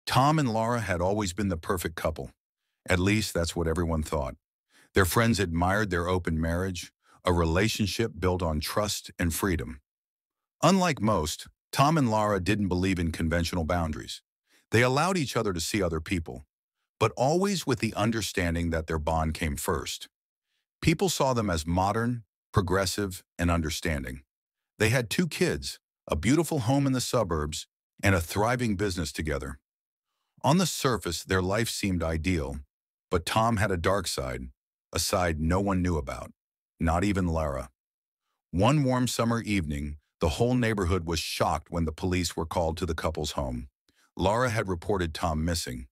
Tom and Laura had always been the perfect couple. At least that's what everyone thought. Their friends admired their open marriage, a relationship built on trust and freedom. Unlike most, Tom and Laura didn't believe in conventional boundaries. They allowed each other to see other people, but always with the understanding that their bond came first. People saw them as modern, progressive, and understanding. They had two kids, a beautiful home in the suburbs, and a thriving business together. On the surface, their life seemed ideal, but Tom had a dark side, a side no one knew about, not even Lara. One warm summer evening, the whole neighborhood was shocked when the police were called to the couple's home. Lara had reported Tom missing.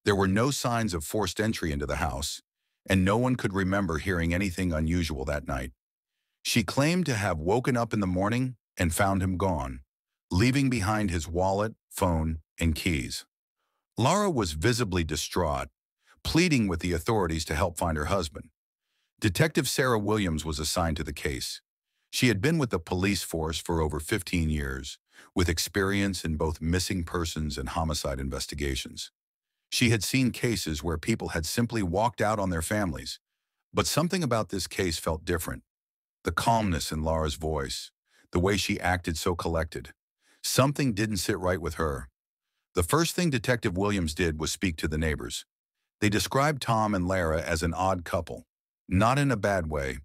There were no signs of forced entry into the house, and no one could remember hearing anything unusual that night. She claimed to have woken up in the morning and found him gone, leaving behind his wallet, phone, and keys. Lara was visibly distraught, pleading with the authorities to help find her husband. Detective Sarah Williams was assigned to the case. She had been with the police force for over 15 years, with experience in both missing persons and homicide investigations. She had seen cases where people had simply walked out on their families, but something about this case felt different. The calmness in Lara's voice, the way she acted so collected. Something didn't sit right with her. The first thing Detective Williams did was speak to the neighbors. They described Tom and Lara as an odd couple, not in a bad way,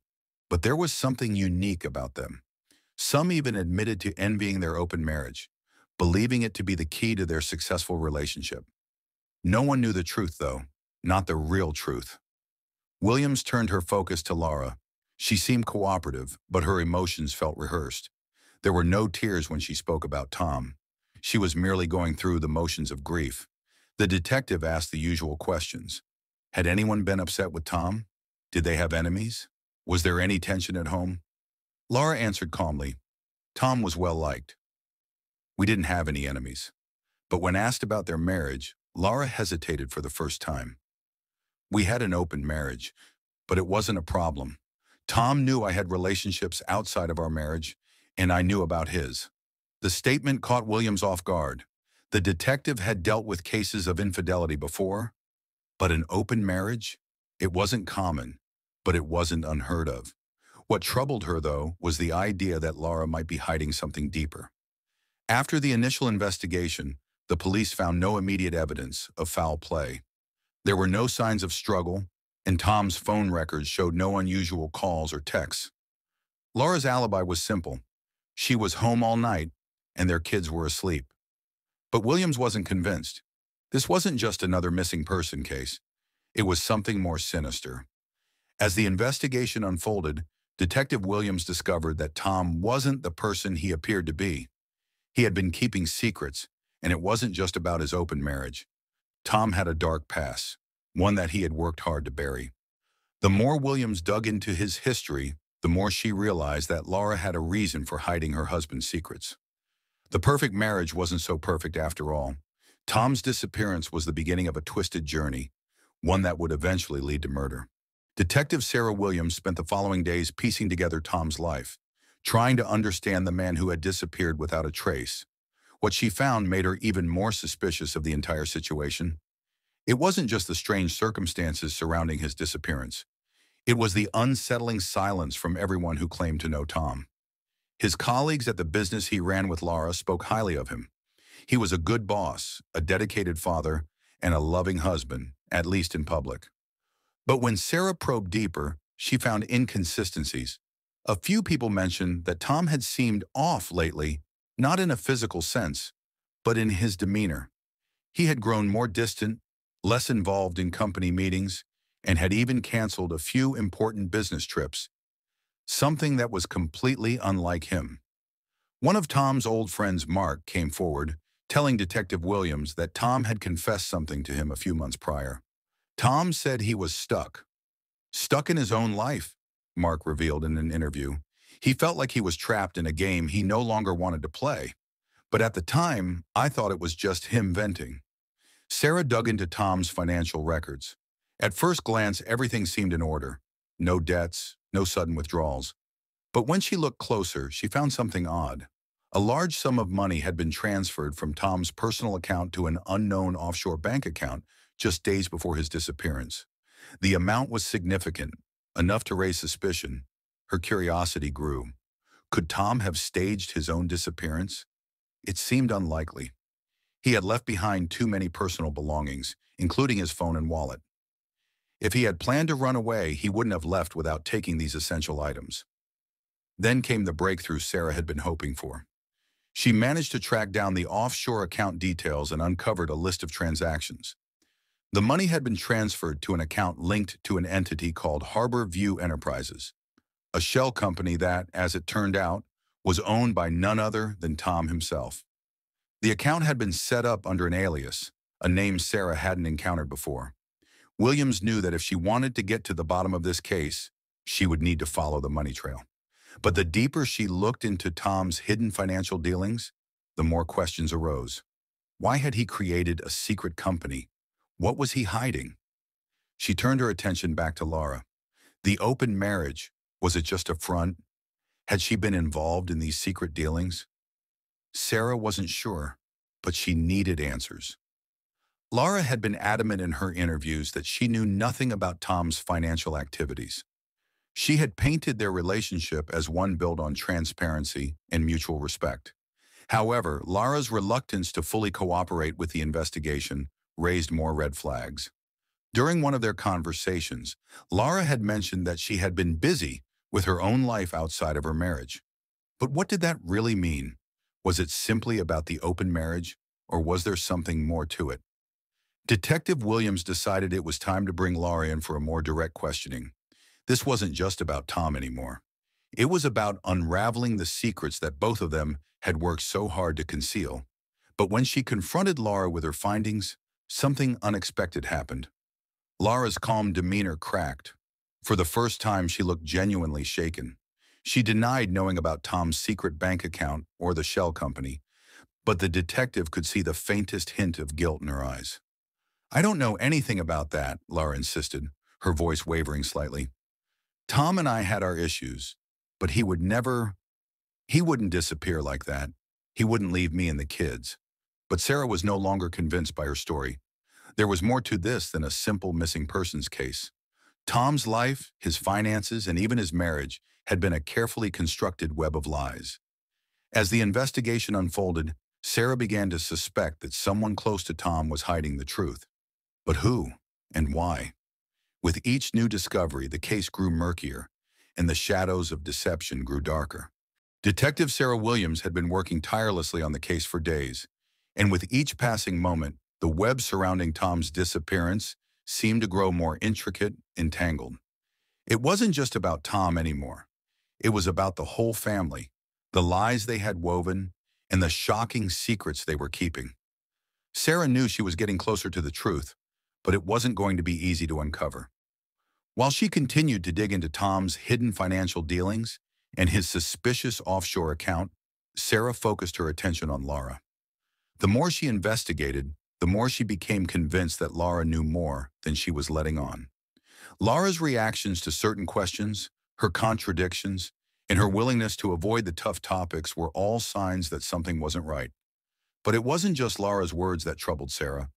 but there was something unique about them. Some even admitted to envying their open marriage, believing it to be the key to their successful relationship. No one knew the truth, though, not the real truth. Williams turned her focus to Lara. She seemed cooperative, but her emotions felt rehearsed. There were no tears when she spoke about Tom. She was merely going through the motions of grief. The detective asked the usual questions. Had anyone been upset with Tom? Did they have enemies? Was there any tension at home? Lara answered calmly. Tom was well liked. We didn't have any enemies. But when asked about their marriage, Lara hesitated for the first time. We had an open marriage, but it wasn't a problem. Tom knew I had relationships outside of our marriage, and I knew about his. The statement caught Williams off guard. The detective had dealt with cases of infidelity before, but an open marriage? It wasn't common, but it wasn't unheard of. What troubled her, though, was the idea that Lara might be hiding something deeper. After the initial investigation, the police found no immediate evidence of foul play. There were no signs of struggle, and Tom's phone records showed no unusual calls or texts. Lara's alibi was simple. She was home all night, and their kids were asleep. But Williams wasn't convinced. This wasn't just another missing person case. It was something more sinister. As the investigation unfolded, Detective Williams discovered that Tom wasn't the person he appeared to be. He had been keeping secrets, and it wasn't just about his open marriage. Tom had a dark past, one that he had worked hard to bury. The more Williams dug into his history, the more she realized that Lara had a reason for hiding her husband's secrets. The perfect marriage wasn't so perfect after all. Tom's disappearance was the beginning of a twisted journey, one that would eventually lead to murder. Detective Sarah Williams spent the following days piecing together Tom's life, trying to understand the man who had disappeared without a trace. What she found made her even more suspicious of the entire situation. It wasn't just the strange circumstances surrounding his disappearance. It was the unsettling silence from everyone who claimed to know Tom. His colleagues at the business he ran with Lara spoke highly of him. He was a good boss, a dedicated father, and a loving husband, at least in public. But when Sarah probed deeper, she found inconsistencies. A few people mentioned that Tom had seemed off lately, not in a physical sense, but in his demeanor. He had grown more distant, less involved in company meetings, and had even canceled a few important business trips, something that was completely unlike him. One of Tom's old friends, Mark, came forward, telling Detective Williams that Tom had confessed something to him a few months prior. Tom said he was stuck in his own life, Mark revealed in an interview. He felt like he was trapped in a game he no longer wanted to play. But at the time, I thought it was just him venting. Sarah dug into Tom's financial records. At first glance, everything seemed in order. No debts, no sudden withdrawals. But when she looked closer, she found something odd. A large sum of money had been transferred from Tom's personal account to an unknown offshore bank account just days before his disappearance. The amount was significant, enough to raise suspicion. Her curiosity grew. Could Tom have staged his own disappearance? It seemed unlikely. He had left behind too many personal belongings, including his phone and wallet. If he had planned to run away, he wouldn't have left without taking these essential items. Then came the breakthrough Sarah had been hoping for. She managed to track down the offshore account details and uncovered a list of transactions. The money had been transferred to an account linked to an entity called Harbor View Enterprises, a shell company that, as it turned out, was owned by none other than Tom himself. The account had been set up under an alias, a name Sarah hadn't encountered before. Williams knew that if she wanted to get to the bottom of this case, she would need to follow the money trail. But the deeper she looked into Tom's hidden financial dealings, the more questions arose. Why had he created a secret company? What was he hiding? She turned her attention back to Laura. The open marriage, was it just a front? Had she been involved in these secret dealings? Sarah wasn't sure, but she needed answers. Laura had been adamant in her interviews that she knew nothing about Tom's financial activities. She had painted their relationship as one built on transparency and mutual respect. However, Laura's reluctance to fully cooperate with the investigation raised more red flags. During one of their conversations, Laura had mentioned that she had been busy with her own life outside of her marriage. But what did that really mean? Was it simply about the open marriage, or was there something more to it? Detective Williams decided it was time to bring Laura in for a more direct questioning. This wasn't just about Tom anymore. It was about unraveling the secrets that both of them had worked so hard to conceal. But when she confronted Laura with her findings, something unexpected happened. Laura's calm demeanor cracked. For the first time, she looked genuinely shaken. She denied knowing about Tom's secret bank account or the shell company, but the detective could see the faintest hint of guilt in her eyes. "I don't know anything about that," Laura insisted, her voice wavering slightly. "Tom and I had our issues, but he wouldn't disappear like that. He wouldn't leave me and the kids." But Sarah was no longer convinced by her story. There was more to this than a simple missing persons case. Tom's life, his finances, and even his marriage had been a carefully constructed web of lies. As the investigation unfolded, Sarah began to suspect that someone close to Tom was hiding the truth. But who and why? With each new discovery, the case grew murkier, and the shadows of deception grew darker. Detective Sarah Williams had been working tirelessly on the case for days, and with each passing moment, the web surrounding Tom's disappearance seemed to grow more intricate and tangled. It wasn't just about Tom anymore. It was about the whole family, the lies they had woven, and the shocking secrets they were keeping. Sarah knew she was getting closer to the truth, but it wasn't going to be easy to uncover. While she continued to dig into Tom's hidden financial dealings and his suspicious offshore account, Sarah focused her attention on Laura. The more she investigated, the more she became convinced that Laura knew more than she was letting on. Laura's reactions to certain questions, her contradictions, and her willingness to avoid the tough topics were all signs that something wasn't right. But it wasn't just Laura's words that troubled Sarah.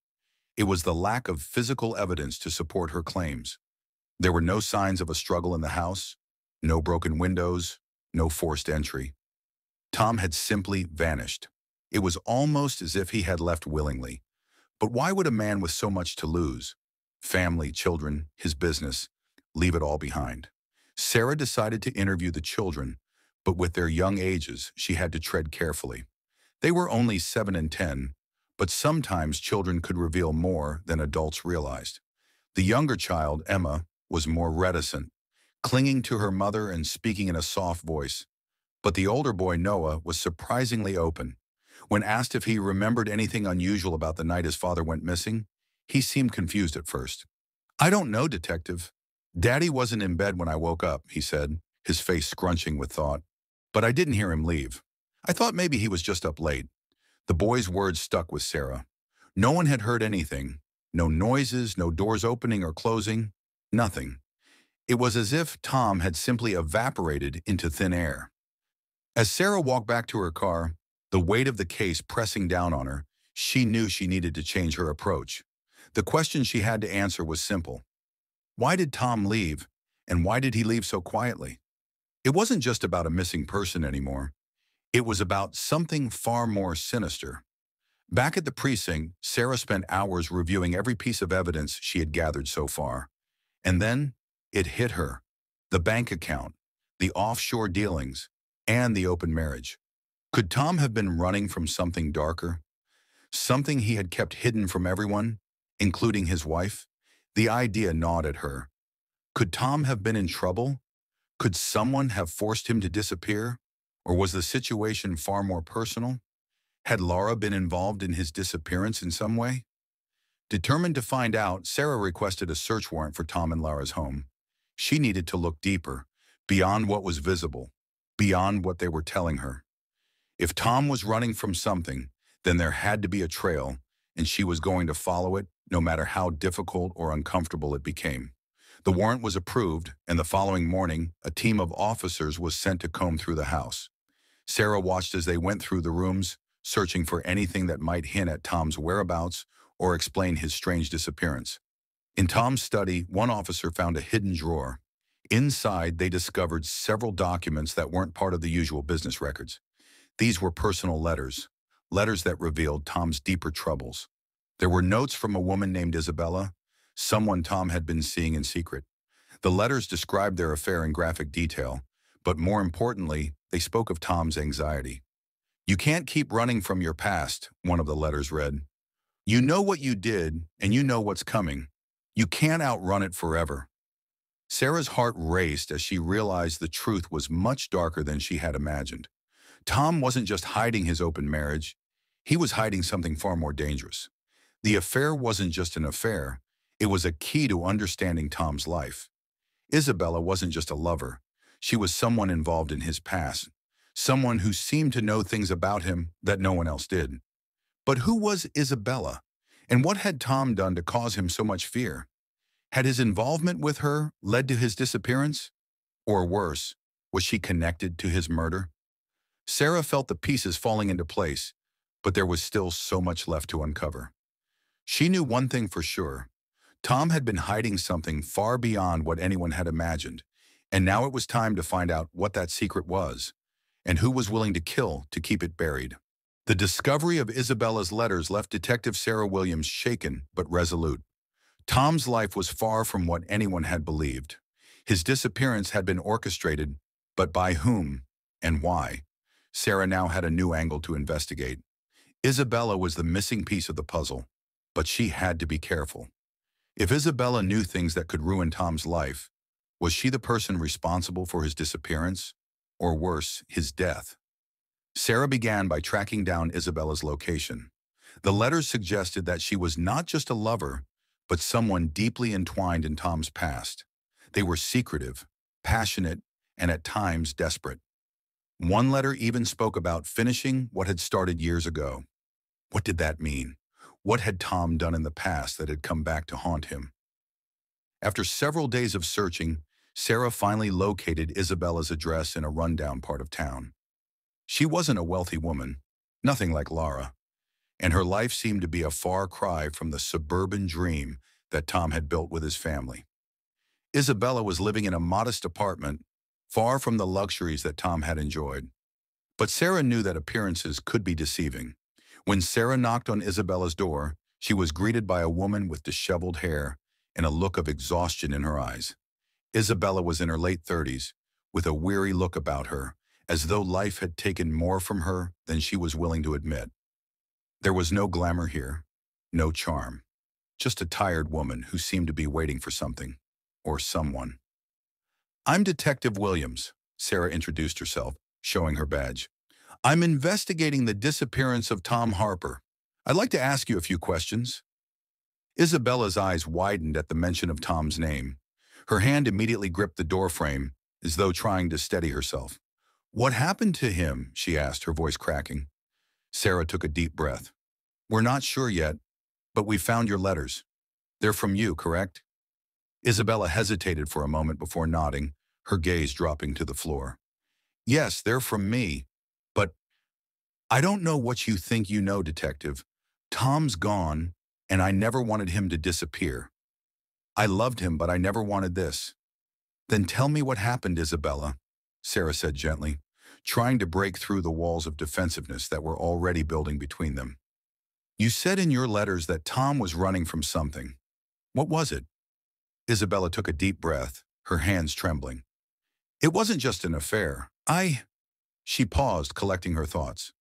It was the lack of physical evidence to support her claims. There were no signs of a struggle in the house, no broken windows, no forced entry. Tom had simply vanished. It was almost as if he had left willingly. But why would a man with so much to lose, family, children, his business, leave it all behind? Sarah decided to interview the children, but with their young ages, she had to tread carefully. They were only 7 and 10, but sometimes children could reveal more than adults realized. The younger child, Emma, was more reticent, clinging to her mother and speaking in a soft voice. But the older boy, Noah, was surprisingly open. When asked if he remembered anything unusual about the night his father went missing, he seemed confused at first. "I don't know, Detective. Daddy wasn't in bed when I woke up," he said, his face scrunching with thought. "But I didn't hear him leave. I thought maybe he was just up late." The boy's words stuck with Sarah. No one had heard anything. No noises, no doors opening or closing, nothing. It was as if Tom had simply evaporated into thin air. As Sarah walked back to her car, The weight of the case pressing down on her, she knew she needed to change her approach. The question she had to answer was simple. Why did Tom leave, and why did he leave so quietly? It wasn't just about a missing person anymore. It was about something far more sinister. Back at the precinct, Sarah spent hours reviewing every piece of evidence she had gathered so far. And then, it hit her. The bank account, the offshore dealings, and the open marriage. Could Tom have been running from something darker? Something he had kept hidden from everyone, including his wife? The idea gnawed at her. Could Tom have been in trouble? Could someone have forced him to disappear? Or was the situation far more personal? Had Laura been involved in his disappearance in some way? Determined to find out, Sarah requested a search warrant for Tom and Laura's home. She needed to look deeper, beyond what was visible, beyond what they were telling her. If Tom was running from something, then there had to be a trail, and she was going to follow it, no matter how difficult or uncomfortable it became. The warrant was approved, and the following morning, a team of officers was sent to comb through the house. Sarah watched as they went through the rooms, searching for anything that might hint at Tom's whereabouts or explain his strange disappearance. In Tom's study, one officer found a hidden drawer. Inside, they discovered several documents that weren't part of the usual business records. These were personal letters, letters that revealed Tom's deeper troubles. There were notes from a woman named Isabella, someone Tom had been seeing in secret. The letters described their affair in graphic detail, but more importantly, they spoke of Tom's anxiety. "You can't keep running from your past," one of the letters read. "You know what you did, and you know what's coming. You can't outrun it forever." Sarah's heart raced as she realized the truth was much darker than she had imagined. Tom wasn't just hiding his open marriage, he was hiding something far more dangerous. The affair wasn't just an affair, it was a key to understanding Tom's life. Isabella wasn't just a lover, she was someone involved in his past, someone who seemed to know things about him that no one else did. But who was Isabella, and what had Tom done to cause him so much fear? Had his involvement with her led to his disappearance? Or worse, was she connected to his murder? Sarah felt the pieces falling into place, but there was still so much left to uncover. She knew one thing for sure. Tom had been hiding something far beyond what anyone had imagined, and now it was time to find out what that secret was, and who was willing to kill to keep it buried. The discovery of Isabella's letters left Detective Sarah Williams shaken but resolute. Tom's life was far from what anyone had believed. His disappearance had been orchestrated, but by whom and why? Sarah now had a new angle to investigate. Isabella was the missing piece of the puzzle, but she had to be careful. If Isabella knew things that could ruin Tom's life, was she the person responsible for his disappearance, or worse, his death? Sarah began by tracking down Isabella's location. The letters suggested that she was not just a lover, but someone deeply entwined in Tom's past. They were secretive, passionate, and at times desperate. One letter even spoke about finishing what had started years ago. What did that mean? What had Tom done in the past that had come back to haunt him? After several days of searching, Sarah finally located Isabella's address in a rundown part of town. She wasn't a wealthy woman, nothing like Laura, and her life seemed to be a far cry from the suburban dream that Tom had built with his family. Isabella was living in a modest apartment, far from the luxuries that Tom had enjoyed. But Sarah knew that appearances could be deceiving. When Sarah knocked on Isabella's door, she was greeted by a woman with disheveled hair and a look of exhaustion in her eyes. Isabella was in her late 30s, with a weary look about her, as though life had taken more from her than she was willing to admit. There was no glamour here, no charm, just a tired woman who seemed to be waiting for something, or someone. "I'm Detective Williams," Sarah introduced herself, showing her badge. "I'm investigating the disappearance of Tom Harper. I'd like to ask you a few questions." Isabella's eyes widened at the mention of Tom's name. Her hand immediately gripped the doorframe, as though trying to steady herself. "What happened to him?" she asked, her voice cracking. Sarah took a deep breath. "We're not sure yet, but we found your letters. They're from you, correct?" Isabella hesitated for a moment before nodding, her gaze dropping to the floor. "Yes, they're from me, but I don't know what you think you know, Detective. Tom's gone, and I never wanted him to disappear. I loved him, but I never wanted this. Then tell me what happened, Isabella, Sarah said gently, trying to break through the walls of defensiveness that were already building between them. You said in your letters that Tom was running from something. What was it? Isabella took a deep breath, her hands trembling. It wasn't just an affair. She paused, collecting her thoughts.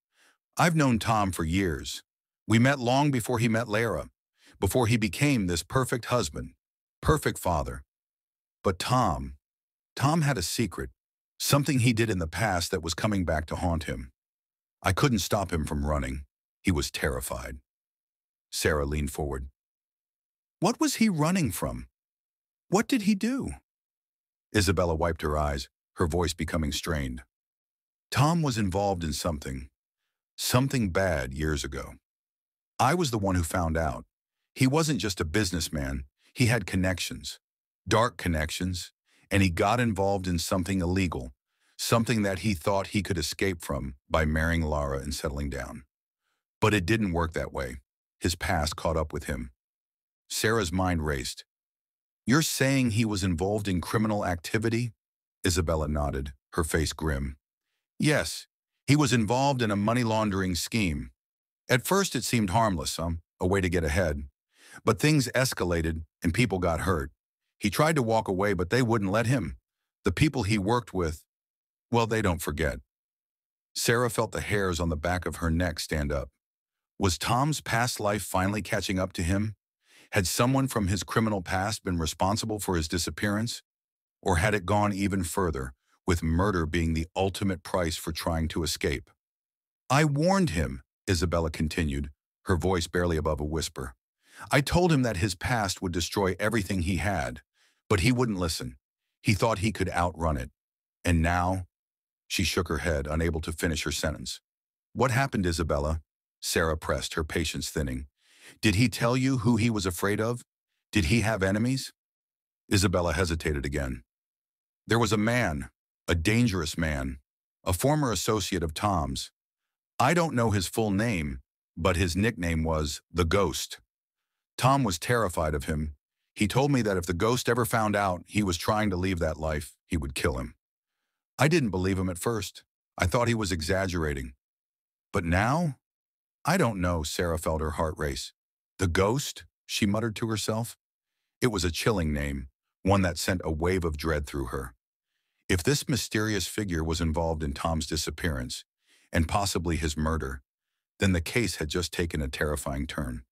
I've known Tom for years. We met long before he met Lara, before he became this perfect husband, perfect father. But Tom had a secret, something he did in the past that was coming back to haunt him. I couldn't stop him from running. He was terrified. Sarah leaned forward. What was he running from? What did he do? Isabella wiped her eyes, her voice becoming strained. Tom was involved in something bad years ago. I was the one who found out. He wasn't just a businessman. He had connections, dark connections, and he got involved in something illegal, something that he thought he could escape from by marrying Lara and settling down. But it didn't work that way. His past caught up with him. Sarah's mind raced. You're saying he was involved in criminal activity? Isabella nodded, her face grim. Yes, he was involved in a money laundering scheme. At first it seemed harmless, a way to get ahead. But things escalated and people got hurt. He tried to walk away, but they wouldn't let him. The people he worked with, well, they don't forget. Sarah felt the hairs on the back of her neck stand up. Was Tom's past life finally catching up to him? Had someone from his criminal past been responsible for his disappearance? Or had it gone even further, with murder being the ultimate price for trying to escape? I warned him, Isabella continued, her voice barely above a whisper. I told him that his past would destroy everything he had, but he wouldn't listen. He thought he could outrun it. And now? She shook her head, unable to finish her sentence. What happened, Isabella? Sarah pressed, her patience thinning. Did he tell you who he was afraid of? Did he have enemies? Isabella hesitated again. There was a man, a dangerous man, a former associate of Tom's. I don't know his full name, but his nickname was the Ghost. Tom was terrified of him. He told me that if the Ghost ever found out he was trying to leave that life, he would kill him. I didn't believe him at first. I thought he was exaggerating. But now? I don't know, Sarah felt her heart race. The Ghost? She muttered to herself. It was a chilling name, one that sent a wave of dread through her. If this mysterious figure was involved in Tom's disappearance, and possibly his murder, then the case had just taken a terrifying turn.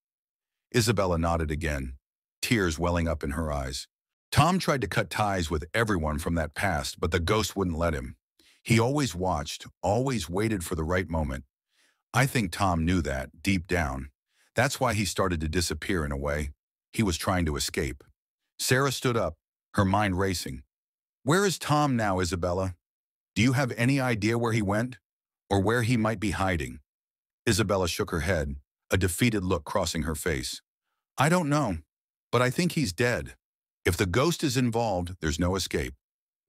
Isabella nodded again, tears welling up in her eyes. Tom tried to cut ties with everyone from that past, but the Ghost wouldn't let him. He always watched, always waited for the right moment. I think Tom knew that, deep down. That's why he started to disappear in a way. He was trying to escape. Sarah stood up, her mind racing. Where is Tom now, Isabella? Do you have any idea where he went? Or where he might be hiding? Isabella shook her head, a defeated look crossing her face. I don't know, but I think he's dead. If the Ghost is involved, there's no escape.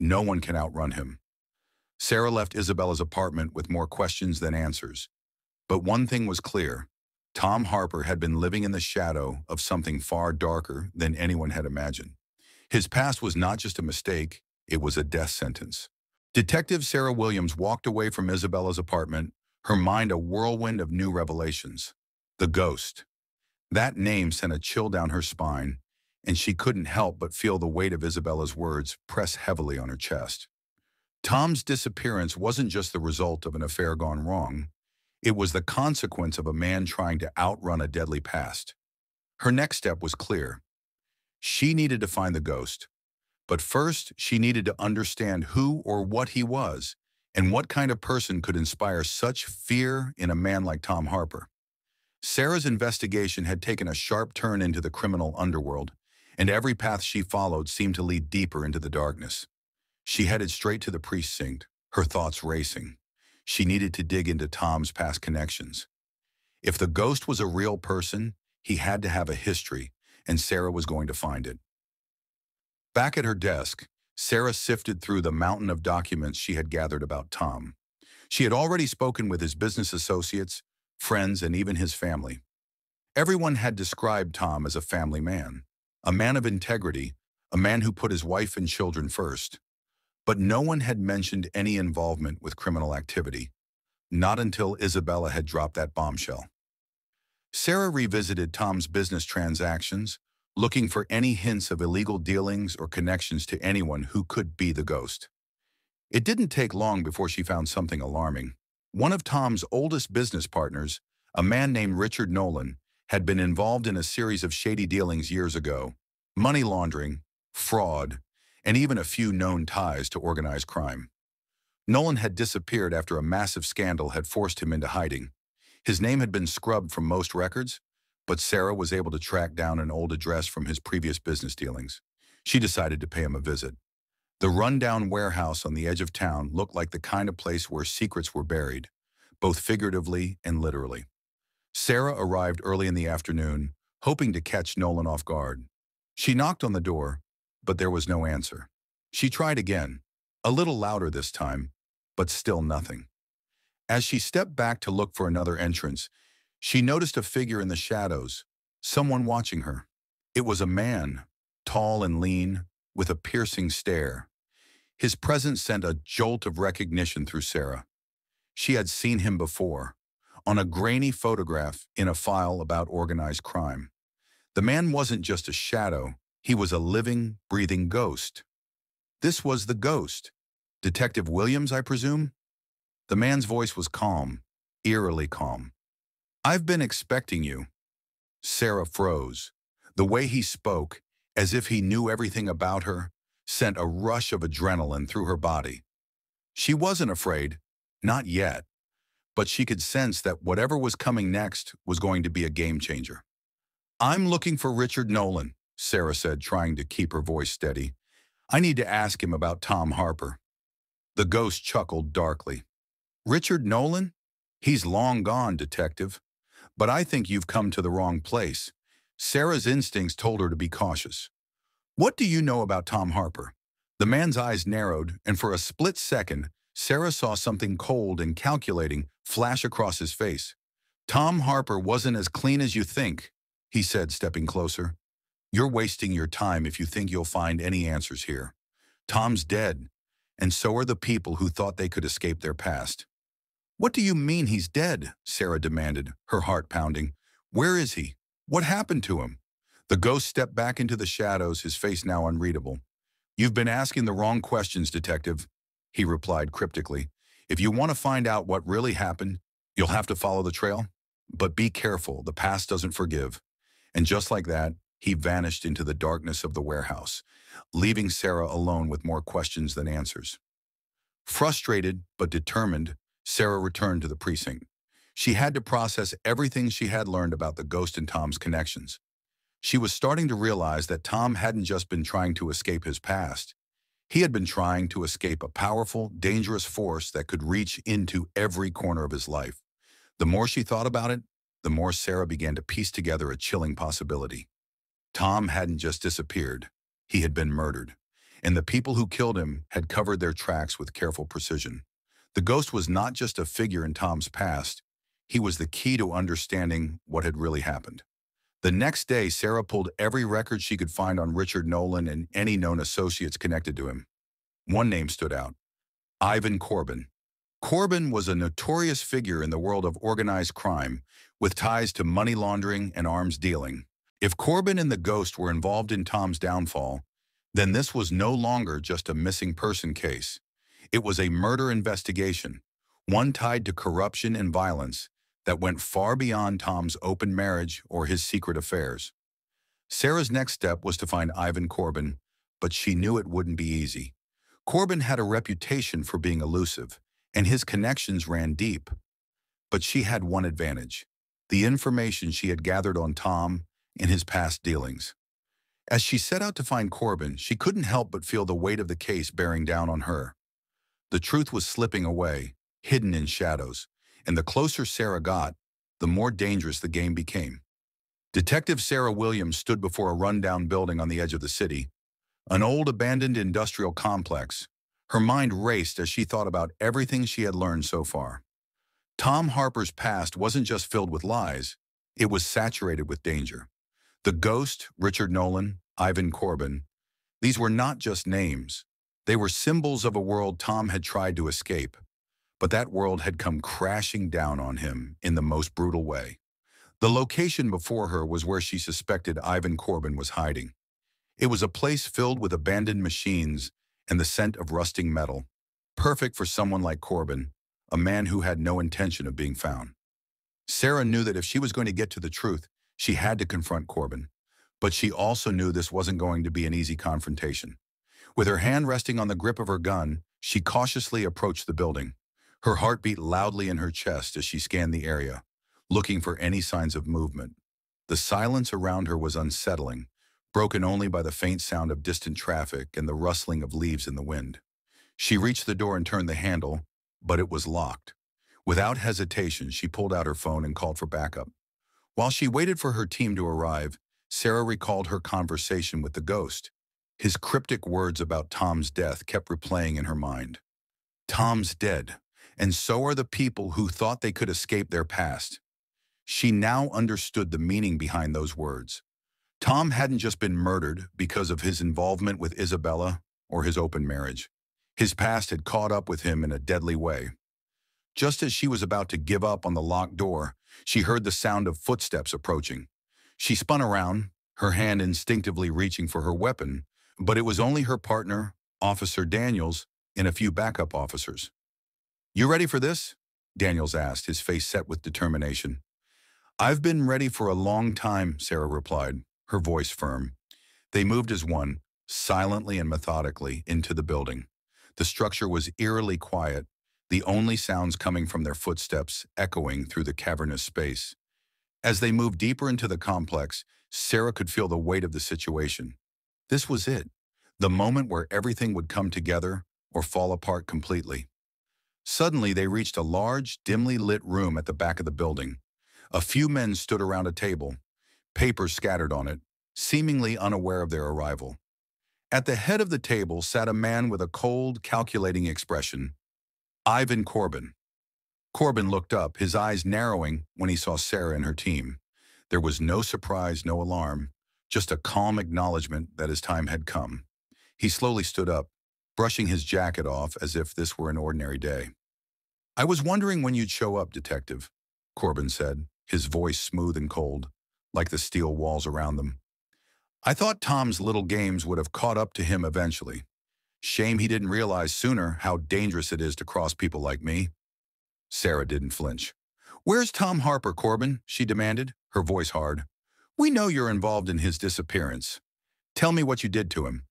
No one can outrun him. Sarah left Isabella's apartment with more questions than answers. But one thing was clear. Tom Harper had been living in the shadow of something far darker than anyone had imagined. His past was not just a mistake, it was a death sentence. Detective Sarah Williams walked away from Isabella's apartment, her mind a whirlwind of new revelations. The Ghost. That name sent a chill down her spine, and she couldn't help but feel the weight of Isabella's words press heavily on her chest. Tom's disappearance wasn't just the result of an affair gone wrong. It was the consequence of a man trying to outrun a deadly past. Her next step was clear. She needed to find the Ghost. But first, she needed to understand who or what he was, and what kind of person could inspire such fear in a man like Tom Harper. Sarah's investigation had taken a sharp turn into the criminal underworld, and every path she followed seemed to lead deeper into the darkness. She headed straight to the precinct, her thoughts racing. She needed to dig into Tom's past connections. If the Ghost was a real person, he had to have a history, and Sarah was going to find it. Back at her desk, Sarah sifted through the mountain of documents she had gathered about Tom. She had already spoken with his business associates, friends, and even his family. Everyone had described Tom as a family man, a man of integrity, a man who put his wife and children first. But no one had mentioned any involvement with criminal activity, not until Isabella had dropped that bombshell. Sarah revisited Tom's business transactions, looking for any hints of illegal dealings or connections to anyone who could be the ghost. It didn't take long before she found something alarming. One of Tom's oldest business partners, a man named Richard Nolan, had been involved in a series of shady dealings years ago: money laundering, fraud, and even a few known ties to organized crime. Nolan had disappeared after a massive scandal had forced him into hiding. His name had been scrubbed from most records, but Sarah was able to track down an old address from his previous business dealings. She decided to pay him a visit. The rundown warehouse on the edge of town looked like the kind of place where secrets were buried, both figuratively and literally. Sarah arrived early in the afternoon, hoping to catch Nolan off guard. She knocked on the door, but there was no answer. She tried again, a little louder this time, but still nothing. As she stepped back to look for another entrance, she noticed a figure in the shadows, someone watching her. It was a man, tall and lean, with a piercing stare. His presence sent a jolt of recognition through Sarah. She had seen him before, on a grainy photograph in a file about organized crime. The man wasn't just a shadow, he was a living, breathing ghost. This was the ghost. Detective Williams, I presume? The man's voice was calm, eerily calm. "I've been expecting you." Sarah froze. The way he spoke, as if he knew everything about her, sent a rush of adrenaline through her body. She wasn't afraid, not yet, but she could sense that whatever was coming next was going to be a game changer. "I'm looking for Richard Nolan," Sarah said, trying to keep her voice steady. "I need to ask him about Tom Harper." The ghost chuckled darkly. "Richard Nolan? He's long gone, detective. But I think you've come to the wrong place." Sarah's instincts told her to be cautious. "What do you know about Tom Harper?" The man's eyes narrowed, and for a split second, Sarah saw something cold and calculating flash across his face. "Tom Harper wasn't as clean as you think," he said, stepping closer. "You're wasting your time if you think you'll find any answers here. Tom's dead, and so are the people who thought they could escape their past." "What do you mean he's dead?" Sarah demanded, her heart pounding. "Where is he? What happened to him?" The ghost stepped back into the shadows, his face now unreadable. "You've been asking the wrong questions, detective," he replied cryptically. "If you want to find out what really happened, you'll have to follow the trail. But be careful, the past doesn't forgive." And just like that, he vanished into the darkness of the warehouse, leaving Sarah alone with more questions than answers. Frustrated but determined, Sarah returned to the precinct. She had to process everything she had learned about the ghost and Tom's connections. She was starting to realize that Tom hadn't just been trying to escape his past. He had been trying to escape a powerful, dangerous force that could reach into every corner of his life. The more she thought about it, the more Sarah began to piece together a chilling possibility. Tom hadn't just disappeared. He had been murdered, and the people who killed him had covered their tracks with careful precision. The ghost was not just a figure in Tom's past. He was the key to understanding what had really happened. The next day, Sarah pulled every record she could find on Richard Nolan and any known associates connected to him. One name stood out: Ivan Corbin. Corbin was a notorious figure in the world of organized crime, with ties to money laundering and arms dealing. If Corbin and the ghost were involved in Tom's downfall, then this was no longer just a missing person case. It was a murder investigation, one tied to corruption and violence that went far beyond Tom's open marriage or his secret affairs. Sarah's next step was to find Ivan Corbin, but she knew it wouldn't be easy. Corbin had a reputation for being elusive, and his connections ran deep. But she had one advantage: the information she had gathered on Tom and his past dealings. As she set out to find Corbin, she couldn't help but feel the weight of the case bearing down on her. The truth was slipping away, hidden in shadows, and the closer Sarah got, the more dangerous the game became. Detective Sarah Williams stood before a rundown building on the edge of the city, an old abandoned industrial complex. Her mind raced as she thought about everything she had learned so far. Tom Harper's past wasn't just filled with lies, it was saturated with danger. The ghost, Richard Nolan, Ivan Corbin, these were not just names. They were symbols of a world Tom had tried to escape, but that world had come crashing down on him in the most brutal way. The location before her was where she suspected Ivan Corbin was hiding. It was a place filled with abandoned machines and the scent of rusting metal, perfect for someone like Corbin, a man who had no intention of being found. Sarah knew that if she was going to get to the truth, she had to confront Corbin. But she also knew this wasn't going to be an easy confrontation. With her hand resting on the grip of her gun, she cautiously approached the building. Her heart beat loudly in her chest as she scanned the area, looking for any signs of movement. The silence around her was unsettling, broken only by the faint sound of distant traffic and the rustling of leaves in the wind. She reached the door and turned the handle, but it was locked. Without hesitation, she pulled out her phone and called for backup. While she waited for her team to arrive, Sarah recalled her conversation with the ghost. His cryptic words about Tom's death kept replaying in her mind. Tom's dead, and so are the people who thought they could escape their past. She now understood the meaning behind those words. Tom hadn't just been murdered because of his involvement with Isabella or his open marriage. His past had caught up with him in a deadly way. Just as she was about to give up on the locked door, she heard the sound of footsteps approaching. She spun around, her hand instinctively reaching for her weapon, but it was only her partner, Officer Daniels, and a few backup officers. "You ready for this?" Daniels asked, his face set with determination. "I've been ready for a long time," Sarah replied, her voice firm. They moved as one, silently and methodically, into the building. The structure was eerily quiet, the only sounds coming from their footsteps echoing through the cavernous space. As they moved deeper into the complex, Sarah could feel the weight of the situation. This was it, the moment where everything would come together or fall apart completely. Suddenly, they reached a large, dimly lit room at the back of the building. A few men stood around a table, papers scattered on it, seemingly unaware of their arrival. At the head of the table sat a man with a cold, calculating expression. Ivan Corbin. Corbin looked up, his eyes narrowing when he saw Sarah and her team. There was no surprise, no alarm, just a calm acknowledgement that his time had come. He slowly stood up, brushing his jacket off as if this were an ordinary day. "I was wondering when you'd show up, Detective," Corbin said, his voice smooth and cold, like the steel walls around them. "I thought Tom's little games would have caught up to him eventually. Shame he didn't realize sooner how dangerous it is to cross people like me." Sarah didn't flinch. "Where's Tom Harper, Corbin?" she demanded, her voice hard. "We know you're involved in his disappearance. Tell me what you did to him."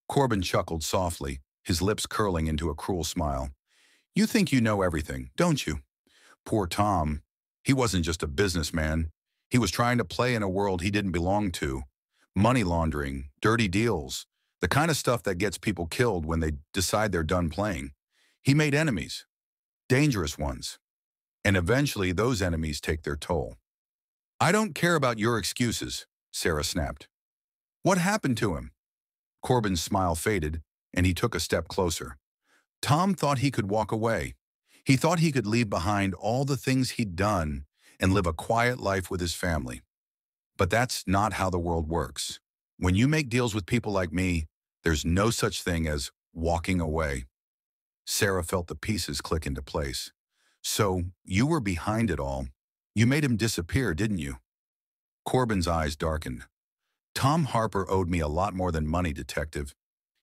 Corbin chuckled softly, his lips curling into a cruel smile. "You think you know everything, don't you? Poor Tom. He wasn't just a businessman. He was trying to play in a world he didn't belong to. Money laundering, dirty deals, the kind of stuff that gets people killed when they decide they're done playing. He made enemies. Dangerous ones. And eventually those enemies take their toll." "I don't care about your excuses," Sarah snapped. "What happened to him?" Corbin's smile faded, and he took a step closer. Tom thought he could walk away. He thought he could leave behind all the things he'd done and live a quiet life with his family. But that's not how the world works. When you make deals with people like me, there's no such thing as walking away. Sarah felt the pieces click into place. "So, you were behind it all. You made him disappear, didn't you?" Corbin's eyes darkened. "Tom Harper owed me a lot more than money, Detective.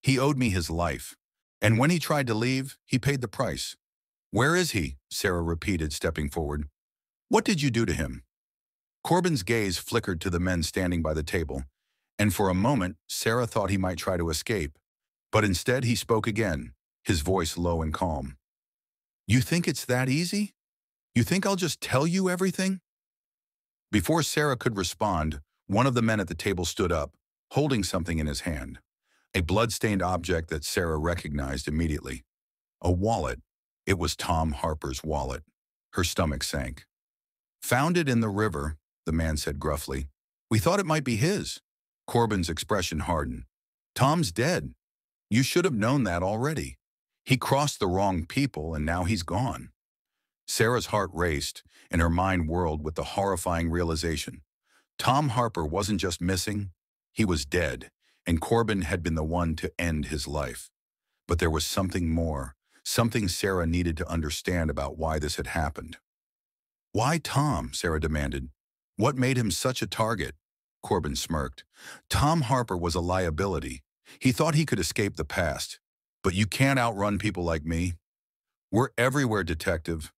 He owed me his life. And when he tried to leave, he paid the price." "Where is he?" Sarah repeated, stepping forward. "What did you do to him?" Corbin's gaze flickered to the men standing by the table, and for a moment, Sarah thought he might try to escape. But instead, he spoke again, his voice low and calm. "You think it's that easy? You think I'll just tell you everything?" Before Sarah could respond, one of the men at the table stood up, holding something in his hand. A blood-stained object that Sarah recognized immediately. A wallet. It was Tom Harper's wallet. Her stomach sank. "Found it in the river," the man said gruffly. "We thought it might be his." Corbin's expression hardened. "Tom's dead. You should have known that already." He crossed the wrong people and now he's gone. Sarah's heart raced and her mind whirled with the horrifying realization. Tom Harper wasn't just missing, he was dead, and Corbin had been the one to end his life. But there was something more, something Sarah needed to understand about why this had happened. "Why Tom?" Sarah demanded. "What made him such a target?" Corbin smirked. "Tom Harper was a liability. He thought he could escape the past. But you can't outrun people like me. We're everywhere, detective.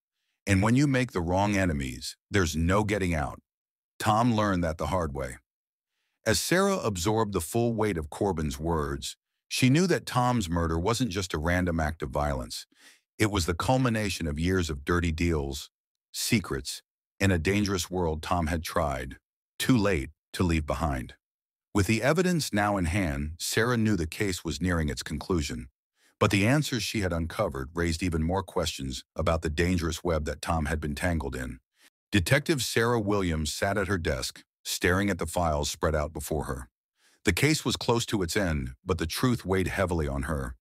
And when you make the wrong enemies, there's no getting out." Tom learned that the hard way. As Sarah absorbed the full weight of Corbin's words, she knew that Tom's murder wasn't just a random act of violence. It was the culmination of years of dirty deals, secrets, and a dangerous world Tom had tried, too late, to leave behind. With the evidence now in hand, Sarah knew the case was nearing its conclusion. But the answers she had uncovered raised even more questions about the dangerous web that Tom had been tangled in. Detective Sarah Williams sat at her desk, staring at the files spread out before her. The case was close to its end, but the truth weighed heavily on her.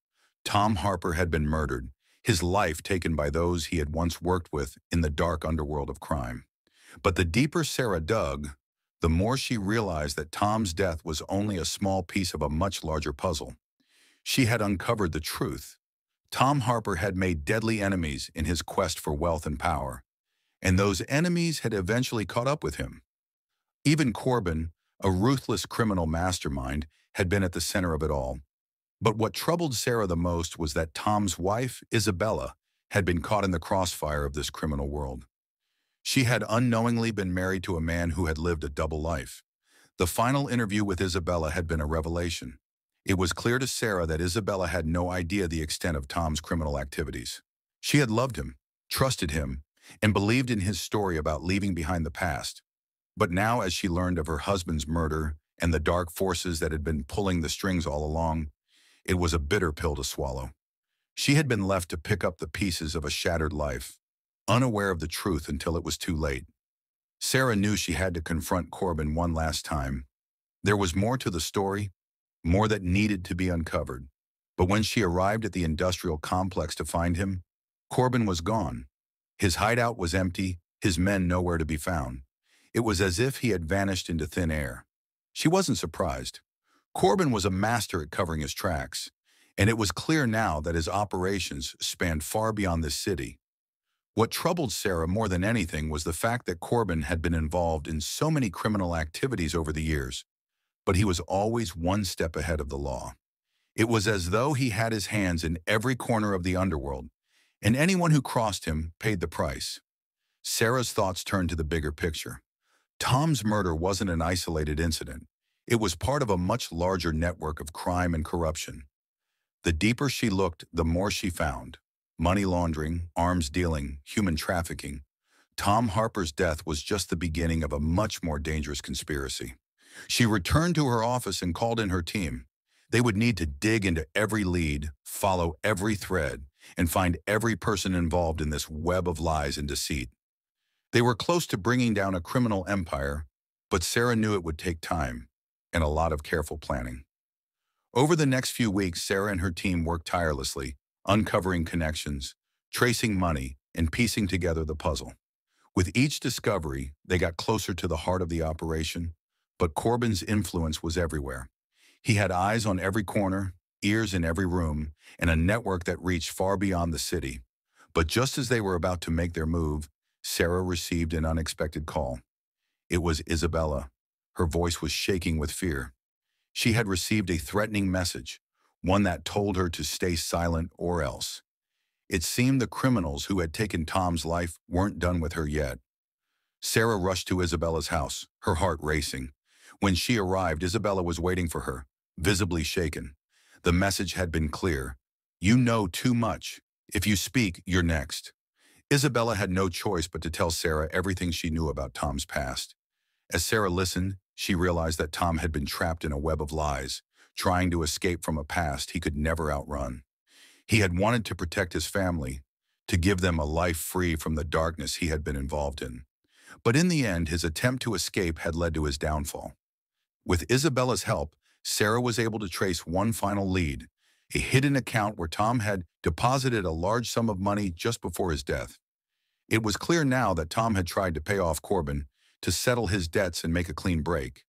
Tom Harper had been murdered, his life taken by those he had once worked with in the dark underworld of crime. But the deeper Sarah dug, the more she realized that Tom's death was only a small piece of a much larger puzzle. She had uncovered the truth. Tom Harper had made deadly enemies in his quest for wealth and power, and those enemies had eventually caught up with him. Even Corbin, a ruthless criminal mastermind, had been at the center of it all. But what troubled Sarah the most was that Tom's wife, Isabella, had been caught in the crossfire of this criminal world. She had unknowingly been married to a man who had lived a double life. The final interview with Isabella had been a revelation. It was clear to Sarah that Isabella had no idea the extent of Tom's criminal activities. She had loved him, trusted him, and believed in his story about leaving behind the past. But now, as she learned of her husband's murder and the dark forces that had been pulling the strings all along, it was a bitter pill to swallow. She had been left to pick up the pieces of a shattered life, unaware of the truth until it was too late. Sarah knew she had to confront Corbin one last time. There was more to the story, more that needed to be uncovered. But when she arrived at the industrial complex to find him, Corbin was gone. His hideout was empty, his men nowhere to be found. It was as if he had vanished into thin air. She wasn't surprised. Corbin was a master at covering his tracks, and it was clear now that his operations spanned far beyond this city. What troubled Sarah more than anything was the fact that Corbin had been involved in so many criminal activities over the years, but he was always one step ahead of the law. It was as though he had his hands in every corner of the underworld, and anyone who crossed him paid the price. Sarah's thoughts turned to the bigger picture. Tom's murder wasn't an isolated incident. It was part of a much larger network of crime and corruption. The deeper she looked, the more she found. Money laundering, arms dealing, human trafficking. Tom Harper's death was just the beginning of a much more dangerous conspiracy. She returned to her office and called in her team. They would need to dig into every lead, follow every thread, and find every person involved in this web of lies and deceit. They were close to bringing down a criminal empire, but Sarah knew it would take time and a lot of careful planning. Over the next few weeks, Sarah and her team worked tirelessly, uncovering connections, tracing money, and piecing together the puzzle. With each discovery, they got closer to the heart of the operation, but Corbin's influence was everywhere. He had eyes on every corner, ears in every room, and a network that reached far beyond the city. But just as they were about to make their move, Sarah received an unexpected call. It was Isabella. Her voice was shaking with fear. She had received a threatening message, one that told her to stay silent or else. It seemed the criminals who had taken Tom's life weren't done with her yet. Sarah rushed to Isabella's house, her heart racing. When she arrived, Isabella was waiting for her, visibly shaken. The message had been clear. "You know too much. If you speak, you're next." Isabella had no choice but to tell Sarah everything she knew about Tom's past. As Sarah listened, she realized that Tom had been trapped in a web of lies, trying to escape from a past he could never outrun. He had wanted to protect his family, to give them a life free from the darkness he had been involved in. But in the end, his attempt to escape had led to his downfall. With Isabella's help, Sarah was able to trace one final lead. a hidden account where Tom had deposited a large sum of money just before his death. It was clear now that Tom had tried to pay off Corbin to settle his debts and make a clean break.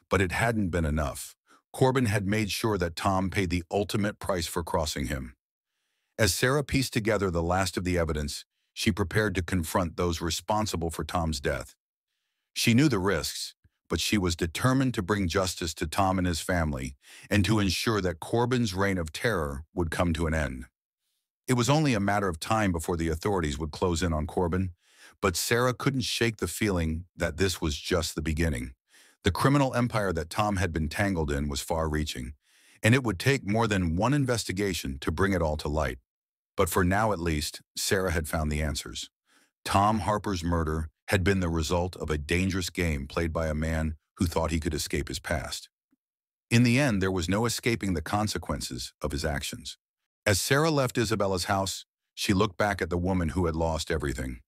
But it hadn't been enough. Corbin had made sure that Tom paid the ultimate price for crossing him. As Sarah pieced together the last of the evidence, she prepared to confront those responsible for Tom's death. She knew the risks, but she was determined to bring justice to Tom and his family and to ensure that Corbin's reign of terror would come to an end. It was only a matter of time before the authorities would close in on Corbin, but Sarah couldn't shake the feeling that this was just the beginning. The criminal empire that Tom had been tangled in was far-reaching, and it would take more than one investigation to bring it all to light. But for now at least, Sarah had found the answers. Tom Harper's murder had been the result of a dangerous game played by a man who thought he could escape his past. In the end, there was no escaping the consequences of his actions. As Sarah left Isabella's house, she looked back at the woman who had lost everything.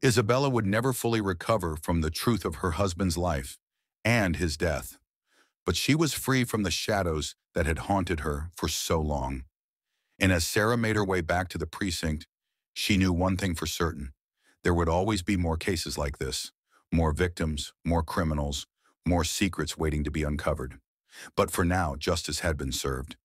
Isabella would never fully recover from the truth of her husband's life and his death, but she was free from the shadows that had haunted her for so long. And as Sarah made her way back to the precinct, she knew one thing for certain. There would always be more cases like this, more victims, more criminals, more secrets waiting to be uncovered. But for now, justice had been served.